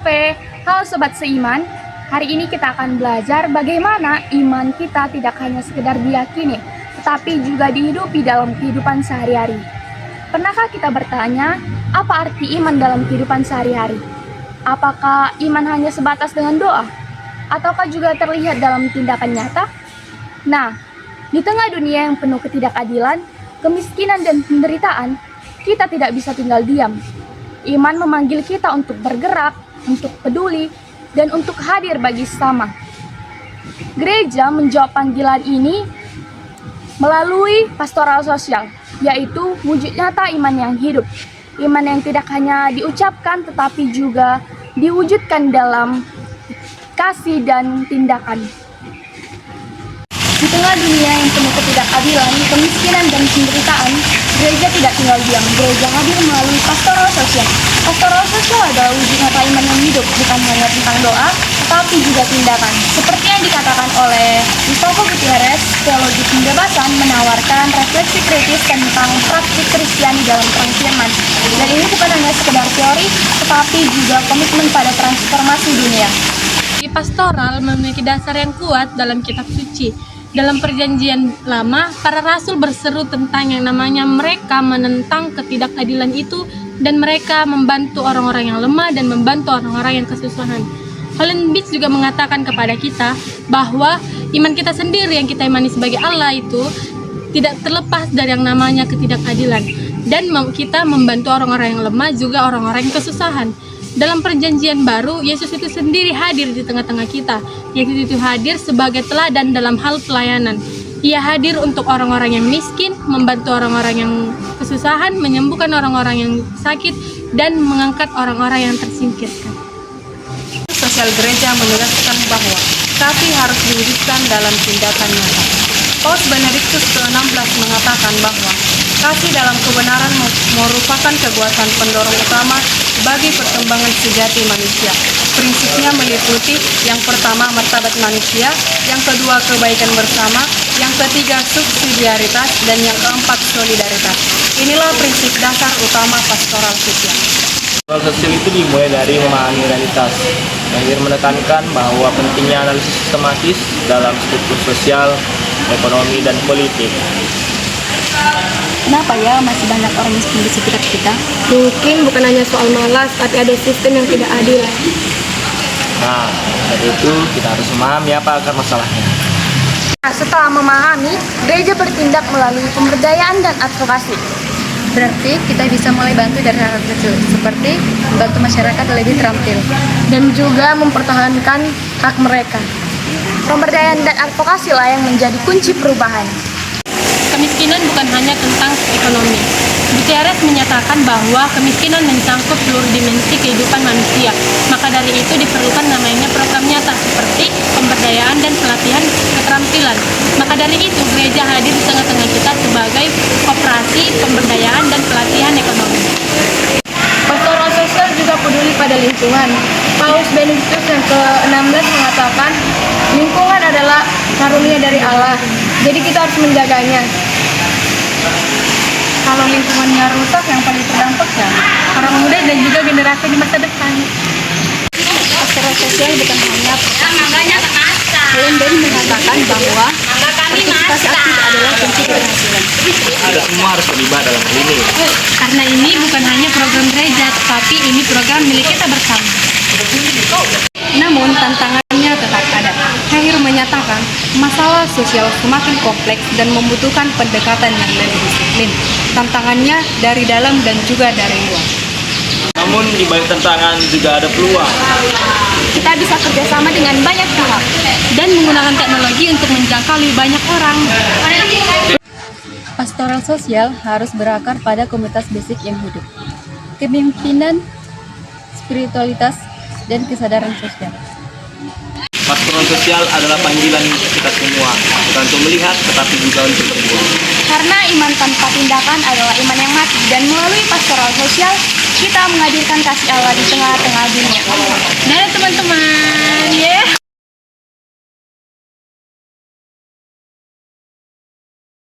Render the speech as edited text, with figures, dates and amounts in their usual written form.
Oke, halo Sobat Seiman. Hari ini kita akan belajar bagaimana iman kita tidak hanya sekedar diyakini, tetapi juga dihidupi dalam kehidupan sehari-hari. Pernahkah kita bertanya, apa arti iman dalam kehidupan sehari-hari? Apakah iman hanya sebatas dengan doa? Ataukah juga terlihat dalam tindakan nyata? Nah, di tengah dunia yang penuh ketidakadilan, kemiskinan dan penderitaan, kita tidak bisa tinggal diam. Iman memanggil kita untuk bergerak, untuk peduli, dan untuk hadir bagi sesama. Gereja menjawab panggilan ini melalui pastoral sosial, yaitu wujud nyata iman yang hidup. Iman yang tidak hanya diucapkan tetapi juga diwujudkan dalam kasih dan tindakan. Di tengah dunia yang penuh ketidakadilan, kemiskinan, dan penderitaan, gereja tidak tinggal diam. Gereja hadir melalui pastoral sosial. Pastoral sosial adalah wujud nyata iman yang hidup, bukan hanya tentang doa, tetapi juga tindakan. Seperti yang dikatakan oleh Gustavo Gutierrez, teologi pembebasan menawarkan refleksi kritis tentang praktik Kristiani dalam terang firman. Dan ini bukan hanya sekedar teori, tetapi juga komitmen pada transformasi dunia. Di pastoral memiliki dasar yang kuat dalam kitab suci. Dalam perjanjian lama, para rasul berseru tentang yang namanya mereka menentang ketidakadilan itu dan mereka membantu orang-orang yang lemah dan membantu orang-orang yang kesusahan. Helen Beach juga mengatakan kepada kita bahwa iman kita sendiri yang kita imani sebagai Allah itu tidak terlepas dari yang namanya ketidakadilan. Dan kita membantu orang-orang yang lemah juga orang-orang yang kesusahan. Dalam perjanjian baru, Yesus itu sendiri hadir di tengah-tengah kita. Yesus itu hadir sebagai teladan dalam hal pelayanan. Ia hadir untuk orang-orang yang miskin, membantu orang-orang yang kesusahan, menyembuhkan orang-orang yang sakit, dan mengangkat orang-orang yang tersingkirkan. Sosial gereja menegaskan bahwa kasih harus diwujudkan dalam tindakan nyata. Paus Benediktus ke-16 mengatakan bahwa kasih dalam kebenaran merupakan kekuatan pendorong utama bagi perkembangan sejati manusia. Prinsipnya meliputi yang pertama martabat manusia, yang kedua kebaikan bersama, yang ketiga subsidiaritas, dan yang keempat solidaritas. Inilah prinsip dasar utama pastoral sosial. Pastoral sosial itu dimulai dari memahami realitas. Akhir menekankan bahwa pentingnya analisis sistematis dalam struktur sosial, ekonomi, dan politik. Kenapa ya masih banyak orang miskin di sekitar kita? Mungkin bukan hanya soal malas, tapi ada sistem yang tidak adil. Nah, dari itu kita harus memahami apa akar masalahnya. Nah, setelah memahami, gereja bertindak melalui pemberdayaan dan advokasi. Berarti kita bisa mulai bantu dari hal kecil, seperti bantu masyarakat lebih terampil. Dan juga mempertahankan hak mereka. Pemberdayaan dan advokasi lah yang menjadi kunci perubahan. Kemiskinan bukan hanya tentang ekonomi. Gutierrez menyatakan bahwa kemiskinan mencangkup seluruh dimensi kehidupan manusia. Maka dari itu diperlukan namanya program nyata seperti pemberdayaan dan pelatihan keterampilan. Maka dari itu gereja hadir di tengah-tengah kita sebagai operasi pemberdayaan dan pelatihan ekonomi. Pastoral sosial juga peduli pada lingkungan. Paus Benediktus yang ke-16 mengatakan, lingkungan adalah karunia dari Allah. Jadi kita harus menjaganya. Kalau lingkungannya rusak, yang paling terdampak ya orang muda dan juga generasi di masa depan. Pastoral sosial bukan hanya Helen Beach mengatakan bahwa partisipasi aktif adalah kunci keberhasilan. Ada semua harus terlibat dalam hal ini. Karena ini bukan hanya program gereja, tetapi ini program milik kita bersama. Namun tantangannya tetap ada. Akhir menyatakan masalah sosial semakin kompleks dan membutuhkan pendekatan yang lebih disiplin. Tantangannya dari dalam dan juga dari luar. Namun di balik tantangan juga ada peluang. Kita bisa kerjasama dengan banyak pihak. Dan menggunakan teknologi untuk menjangkau lebih banyak orang. Pastoral sosial harus berakar pada komunitas basic yang hidup. Kepemimpinan, spiritualitas, dan kesadaran sosial. Pastoral sosial adalah panggilan kita semua, bukan untuk melihat tetapi juga untuk berbuat. Karena iman tanpa tindakan adalah iman yang mati. Dan melalui pastoral sosial, kita menghadirkan kasih Allah di tengah-tengah dunia. Dadah teman-teman,